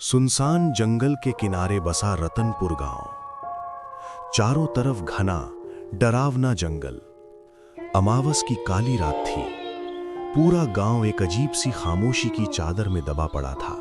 सुनसान जंगल के किनारे बसा रतनपुर गांव। चारों तरफ घना डरावना जंगल। अमावस की काली रात थी। पूरा गांव एक अजीब सी खामोशी की चादर में दबा पड़ा था।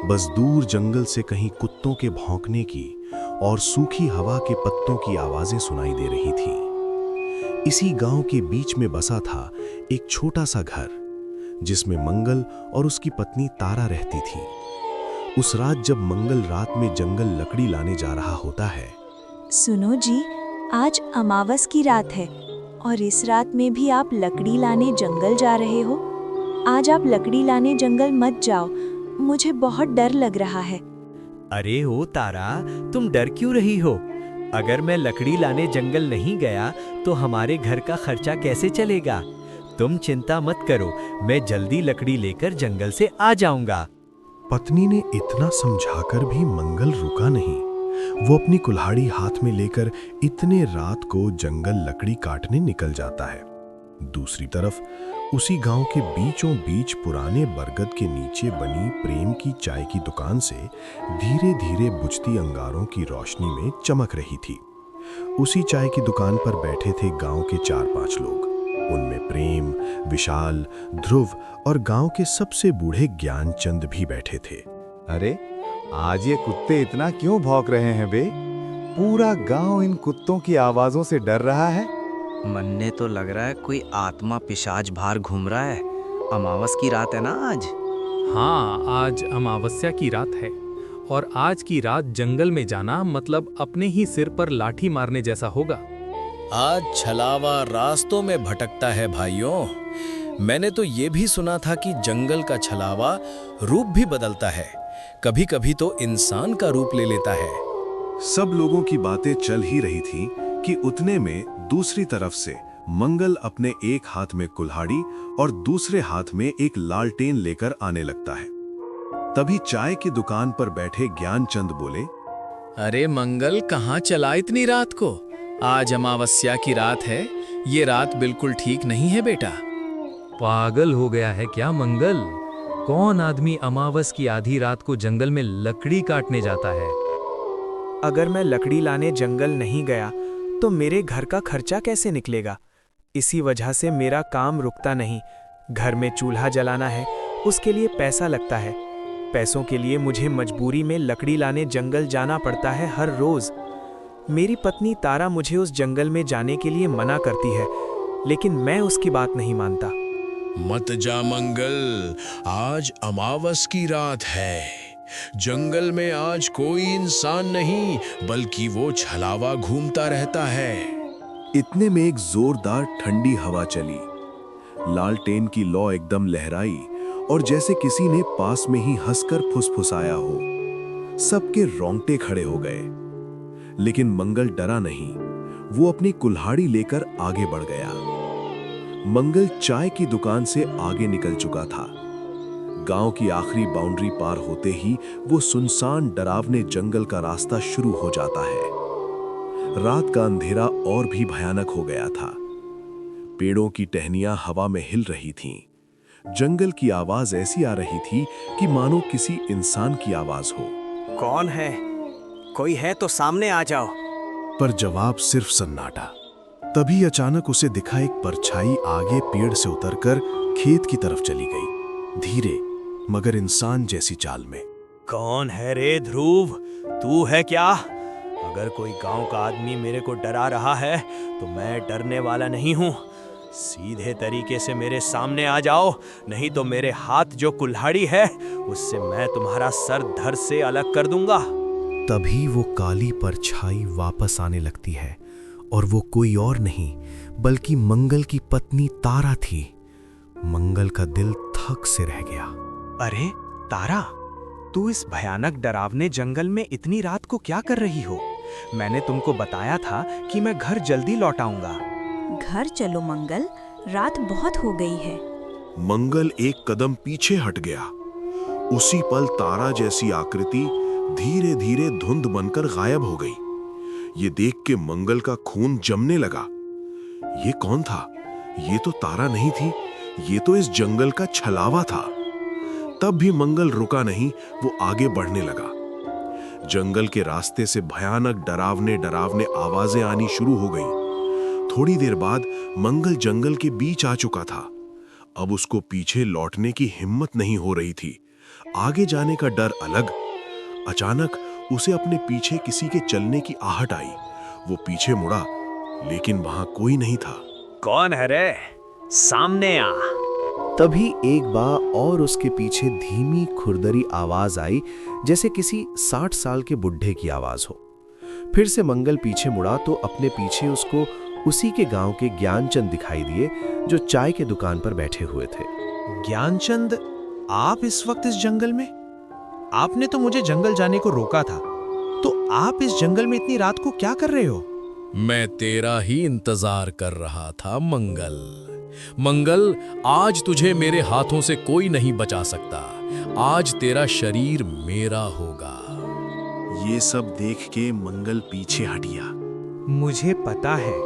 बस दूर जंगल से कहीं कुत्तों के भौंकने की और सूखी हवा के पत्तों की आवाजें सुनाई दे रही थी। इसी गांव के बीच में बसा था एक छोटा सा घर, जिसमें मंगल और उसकी पत्नी तारा रहती थी। उस रात जब मंगल रात में जंगल लकड़ी लाने जा रहा होता है। सुनो जी, आज अमावस की रात है और इस रात में भी आप लकड़ी लाने जंगल जा रहे हो। आज आप लकड़ी लाने जंगल मत जाओ, मुझे बहुत डर लग रहा है। अरे ओ तारा, तुम डर क्यों रही हो? अगर मैं लकड़ी लाने जंगल नहीं गया तो हमारे घर का खर्चा कैसे चलेगा? तुम चिंता मत करो, मैं जल्दी लकड़ी लेकर जंगल से आ जाऊंगा। पत्नी ने इतना समझाकर भी मंगल रुका नहीं। वो अपनी कुल्हाड़ी हाथ में लेकर इतने रात को जंगल लकड़ी काटने निकल जाता है। दूसरी तरफ उसी गांव के बीचों बीच पुराने बरगद के नीचे बनी प्रेम की चाय की दुकान से धीरे धीरे बुझती अंगारों की रोशनी में चमक रही थी। उसी चाय की दुकान पर बैठे थे गांव के 4-5 लोग। उनमें प्रेम, विशाल, ध्रुव और गांव के सबसे बूढ़े ज्ञानचंद भी बैठे थे। अरे आज ये कुत्ते इतना क्यों भौंक रहे हैं बे? पूरा गांव इन कुत्तों की आवाजों से डर रहा है। मन्ने तो लग रहा है कोई आत्मा पिशाच बाहर घूम रहा है। अमावस की रात है ना आज? हाँ, आज अमावस्या की रात है और आज की रात जंगल में जाना मतलब अपने ही सिर पर लाठी मारने जैसा होगा। आज छलावा रास्तों में भटकता है भाइयों। मैंने तो ये भी सुना था कि जंगल का छलावा रूप भी बदलता है, कभी कभी तो इंसान का रूप ले लेता है। सब लोगों की बातें चल ही रही थी कि उतने में दूसरी तरफ से मंगल अपने एक हाथ में कुल्हाड़ी और दूसरे हाथ में एक लालटेन लेकर आने लगता है। तभी चाय की दुकान पर बैठे ज्ञानचंद बोले, अरे मंगल, कहाँ चला इतनी रात को? आज अमावस्या की रात है, ये रात बिल्कुल ठीक नहीं है बेटा। पागल हो गया है क्या मंगल? कौन आदमी अमावस की आधी रात को जंगल में लकड़ी काटने जाता है? अगर मैं लकड़ी लाने जंगल नहीं गया तो मेरे घर का खर्चा कैसे निकलेगा? इसी वजह से मेरा काम रुकता नहीं। घर में चूल्हा जलाना है, उसके लिए पैसा लगता है। पैसों के लिए मुझे मजबूरी में लकड़ी लाने जंगल जाना पड़ता है हर रोज। मेरी पत्नी तारा मुझे उस जंगल में जाने के लिए मना करती है, लेकिन मैं उसकी बात नहीं मानता। मत जा मंगल, आज अमावस की रात है। जंगल में आज कोई इंसान नहीं, बल्कि वो छलावा घूमता रहता है। इतने में एक जोरदार ठंडी हवा चली। लालटेन की लौ एकदम लहराई और जैसे किसी ने पास में ही हंसकर फुसफुसाया हो। सबके रोंगटे खड़े हो गए, लेकिन मंगल डरा नहीं। वो अपनी कुल्हाड़ी लेकर आगे बढ़ गया। मंगल चाय की दुकान से आगे निकल चुका था। गांव की आखिरी बाउंड्री पार होते ही वो सुनसान डरावने जंगल का रास्ता शुरू हो जाता है। रात का अंधेरा और भी भयानक हो गया था। पेड़ों की टहनियां हवा में हिल रही थीं। जंगल की आवाज ऐसी आ रही थी कि मानो किसी इंसान की आवाज हो। कौन है? कोई है तो सामने आ जाओ। पर जवाब सिर्फ सन्नाटा। तभी अचानक उसे दिखा एक परछाई आगे पेड़ से उतरकर खेत की तरफ चली गई, धीरे मगर इंसान जैसी चाल में। कौन है रे ध्रुव? तू है क्या? अगर कोई गांव का आदमी मेरे को डरा रहा है तो मैं डरने वाला नहीं हूं। सीधे तरीके से मेरे सामने आ जाओ, नहीं तो मेरे हाथ जो कुल्हाड़ी है उससे मैं तुम्हारा सर धड़ से अलग कर दूंगा। तभी वो काली परछाई वापस आने लगती है और वो कोई और नहीं बल्कि मंगल की पत्नी तारा थी। मंगल का दिल थक से रह गया। अरे तारा, तू इस भयानक डरावने जंगल में इतनी रात को क्या कर रही हो? मैंने तुमको बताया था कि मैं घर जल्दी लौट आऊंगा। घर चलो मंगल, रात बहुत हो गई है। मंगल एक कदम पीछे हट गया। उसी पल तारा जैसी आकृति धीरे धीरे धुंध बनकर गायब हो गई। ये देख के मंगल का खून जमने लगा। ये कौन था? ये तो तारा नहीं थी, ये तो इस जंगल का छलावा था। तब भी मंगल रुका नहीं, वो आगे बढ़ने लगा। जंगल के रास्ते से भयानक डरावने डरावने आवाजें आनी शुरू हो गईं। थोड़ी देर बाद मंगल जंगल के बीच आ चुका था। अब उसको पीछे लौटने की हिम्मत नहीं हो रही थी। आगे जाने का डर अलग। अचानक उसे अपने पीछे किसी के चलने की आहट आई। वो पीछे मुड़ा, लेकिन वहां कोई नहीं था। कौन है रे? सामने आ। तभी एक बार और उसके पीछे धीमी खुरदरी आवाज आई, जैसे किसी 60 साल के बुढ़े की आवाज हो। फिर से मंगल पीछे मुड़ा तो अपने पीछे उसको उसी के गांव के ज्ञानचंद दिखाई दिए, जो चाय के दुकान पर बैठे हुए थे। ज्ञानचंद, आप इस वक्त इस जंगल में? आपने तो मुझे जंगल जाने को रोका था, तो आप इस जंगल में इतनी रात को क्या कर रहे हो? मैं तेरा ही इंतजार कर रहा था मंगल। मंगल, आज तुझे मेरे हाथों से कोई नहीं बचा सकता। आज तेरा शरीर मेरा होगा। ये सब देख के मंगल पीछे हटिया। मुझे पता है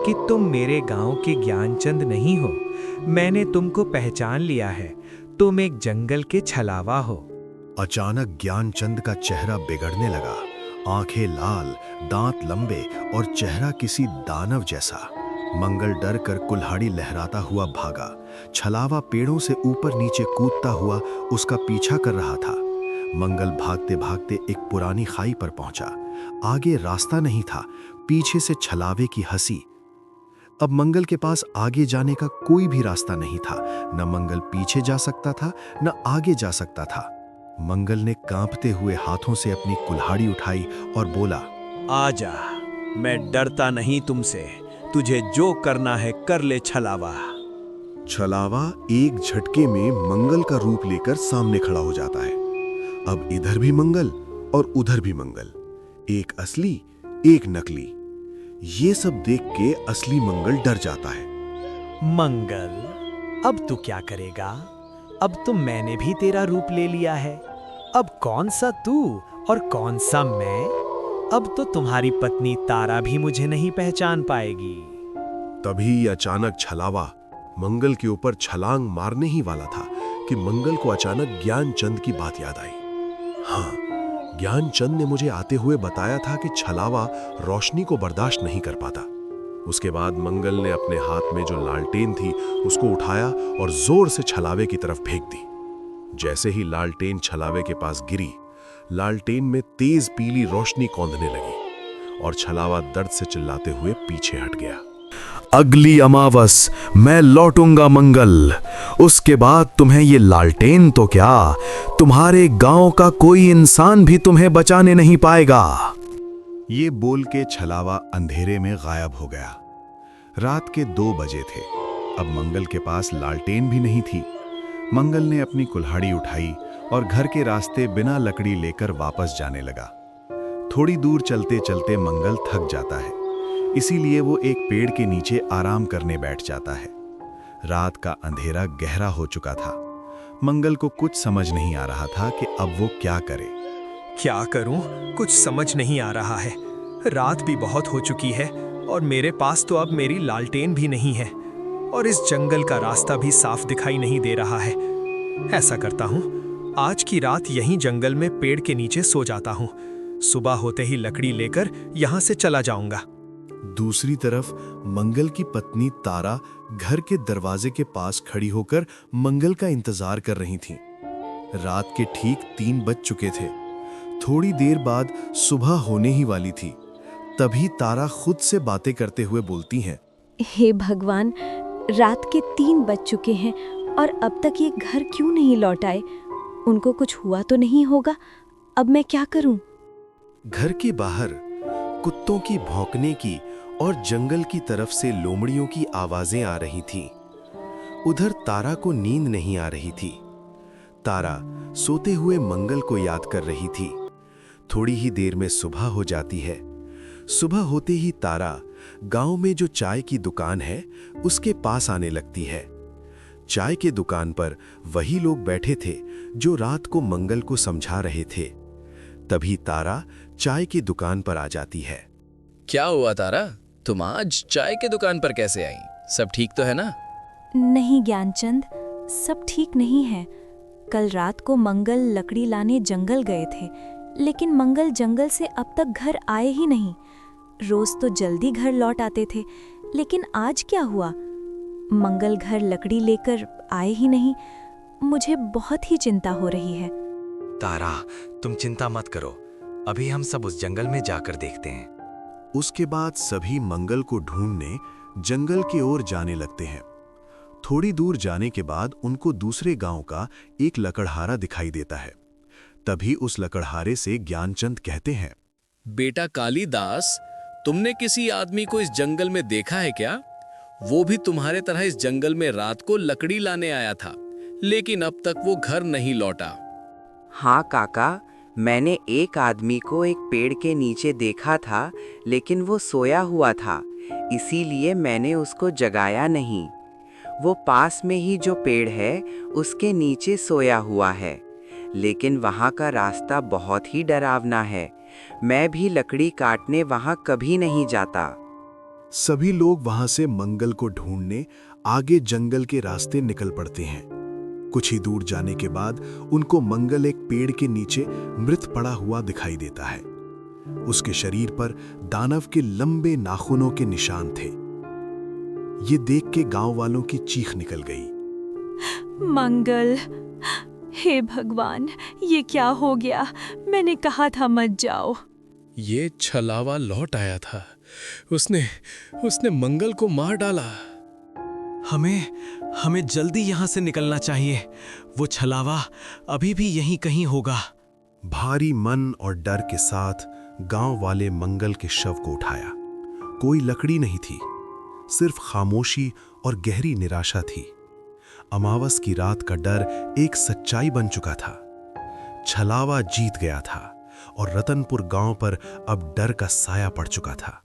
कि तुम मेरे गांव के ज्ञानचंद नहीं हो। मैंने तुमको पहचान लिया है। तुम एक जंगल के छलावा हो। अचानक ज्ञानचंद का चेहरा बिगड़ने लगा। आंखें लाल, दांत लंबे और चेहरा किसी दानव जैसा। मंगल डर कर कुल्हाड़ी लहराता हुआ भागा। छलावा पेड़ों से ऊपर नीचे कूदता हुआ उसका पीछा कर रहा था। मंगल भागते भागते एक पुरानी खाई पर पहुंचा। आगे रास्ता नहीं था, पीछे से छलावे की हंसी। अब मंगल के पास आगे जाने का कोई भी रास्ता नहीं था। न मंगल पीछे जा सकता था, न आगे जा सकता था। मंगल ने कांपते हुए हाथों से अपनी कुल्हाड़ी उठाई और बोला, आजा, मैं डरता नहीं तुमसे। तुझे जो करना है कर ले छलावा। छलावा एक झटके में मंगल का रूप लेकर सामने खड़ा हो जाता है। अब इधर भी मंगल और उधर भी मंगल, एक असली एक नकली। ये सब देख के असली मंगल डर जाता है। मंगल, अब तू क्या करेगा? अब तो मैंने भी तेरा रूप ले लिया है। अब कौन सा तू और कौन सा मैं? अब तो तुम्हारी पत्नी तारा भी मुझे नहीं पहचान पाएगी। तभी अचानक छलावा मंगल के ऊपर छलांग मारने ही वाला था कि मंगल को अचानक ज्ञानचंद की बात याद आई। हाँ, ज्ञानचंद ने मुझे आते हुए बताया था कि छलावा रोशनी को बर्दाश्त नहीं कर पाता। उसके बाद मंगल ने अपने हाथ में जो लालटेन थी उसको उठाया और जोर से छलावे की तरफ फेंक दी। जैसे ही लालटेन छलावे के पास गिरी, लालटेन में तेज पीली रोशनी कौंधने लगी और छलावा दर्द से चिल्लाते हुए पीछे हट गया। अगली अमावस मैं लौटूंगा मंगल। उसके बाद तुम्हें ये लालटेन तो क्या, तुम्हारे गांव का कोई इंसान भी तुम्हें बचाने नहीं पाएगा। ये बोल के छलावा अंधेरे में गायब हो गया। रात के 2 बजे थे। अब मंगल के पास लालटेन भी नहीं थी। मंगल ने अपनी कुल्हाड़ी उठाई और घर के रास्ते बिना लकड़ी लेकर वापस जाने लगा। थोड़ी दूर चलते चलते मंगल थक जाता है, इसीलिए वो एक पेड़ के नीचे आराम करने बैठ जाता है। रात का अंधेरा गहरा हो चुका था। मंगल को कुछ समझ नहीं आ रहा था कि अब वो क्या करे। क्या करूं? कुछ समझ नहीं आ रहा है। रात भी बहुत हो चुकी है और मेरे पास तो अब मेरी लालटेन भी नहीं है और इस जंगल का रास्ता भी साफ दिखाई नहीं दे रहा है। ऐसा करता हूं, आज की रात यहीं जंगल में पेड़ के नीचे सो जाता हूं। सुबह होते ही लकड़ी लेकर यहां से चला जाऊंगा। दूसरी तरफ मंगल की पत्नी तारा घर के दरवाजे के पास खड़ी होकर मंगल का इंतजार कर रही थी। रात के ठीक 3 बज चुके थे। थोड़ी देर बाद सुबह होने ही वाली थी। तभी तारा खुद से बातें करते हुए बोलती हैं, हे भगवान, रात के 3 बज चुके हैं और अब तक ये घर क्यों नहीं लौट आए? उनको कुछ हुआ तो नहीं होगा? अब मैं क्या करूं? घर के बाहर कुत्तों की भौंकने की और जंगल की तरफ से लोमड़ियों की आवाजें आ रही थीं। उधर तारा को नींद नहीं आ रही थी। तारा सोते हुए मंगल को याद कर रही थी। थोड़ी ही देर में सुबह हो जाती है। सुबह होते ही तारा गांव में जो चाय की दुकान है उसके पास आने लगती है। चाय के दुकान पर वही लोग बैठे थे जो रात को मंगल को समझा रहे थे। तभी तारा चाय की दुकान पर आ जाती है। क्या हुआ तारा, तुम आज चाय के दुकान पर कैसे आई? सब ठीक तो है ना? नहीं ज्ञानचंद, सब ठीक नहीं है। कल रात को मंगल लकड़ी लाने जंगल गए थे, लेकिन मंगल जंगल से अब तक घर आए ही नहीं। रोज तो जल्दी घर लौट आते थे, लेकिन आज क्या हुआ? मंगल घर लकड़ी लेकर आए ही नहीं। मुझे बहुत ही चिंता हो रही है। तारा, तुम चिंता मत करो, अभी हम सब उस जंगल में जाकर देखते हैं। उसके बाद सभी मंगल को ढूंढने जंगल की ओर जाने लगते हैं। थोड़ी दूर जाने के बाद उनको दूसरे गांव का एक लकड़हारा दिखाई देता है। तभी उस लकड़हारे से ज्ञानचंद कहते हैं, बेटा कालीदास, तुमने किसी आदमी को इस जंगल में देखा है क्या? वो भी तुम्हारे तरह इस जंगल में रात को लकड़ी लाने आया था, लेकिन अब तक वो घर नहीं लौटा। हाँ काका, मैंने एक आदमी को एक पेड़ के नीचे देखा था, लेकिन वो सोया हुआ था, इसीलिए मैंने उसको जगाया नहीं। वो पास में ही जो पेड़ है उसके नीचे सोया हुआ है, लेकिन वहाँ का रास्ता बहुत ही डरावना है। मैं भी लकड़ी काटने वहाँ कभी नहीं जाता। सभी लोग वहां से मंगल को ढूंढने आगे जंगल के रास्ते निकल पड़ते हैं। कुछ ही दूर जाने के बाद उनको मंगल एक पेड़ के नीचे मृत पड़ा हुआ दिखाई देता है। उसके शरीर पर दानव के लंबे नाखूनों के निशान थे। ये देख के गांव वालों की चीख निकल गई। मंगल, हे भगवान, ये क्या हो गया? मैंने कहा था मत जाओ। ये छलावा लौट आया था। उसने मंगल को मार डाला। हमें जल्दी यहाँ से निकलना चाहिए। वो छलावा अभी भी यहीं कहीं होगा। भारी मन और डर के साथ गांव वाले मंगल के शव को उठाया। कोई लकड़ी नहीं थी, सिर्फ खामोशी और गहरी निराशा थी। अमावस की रात का डर एक सच्चाई बन चुका था। छलावा जीत गया था और रतनपुर गांव पर अब डर का साया पड़ चुका था।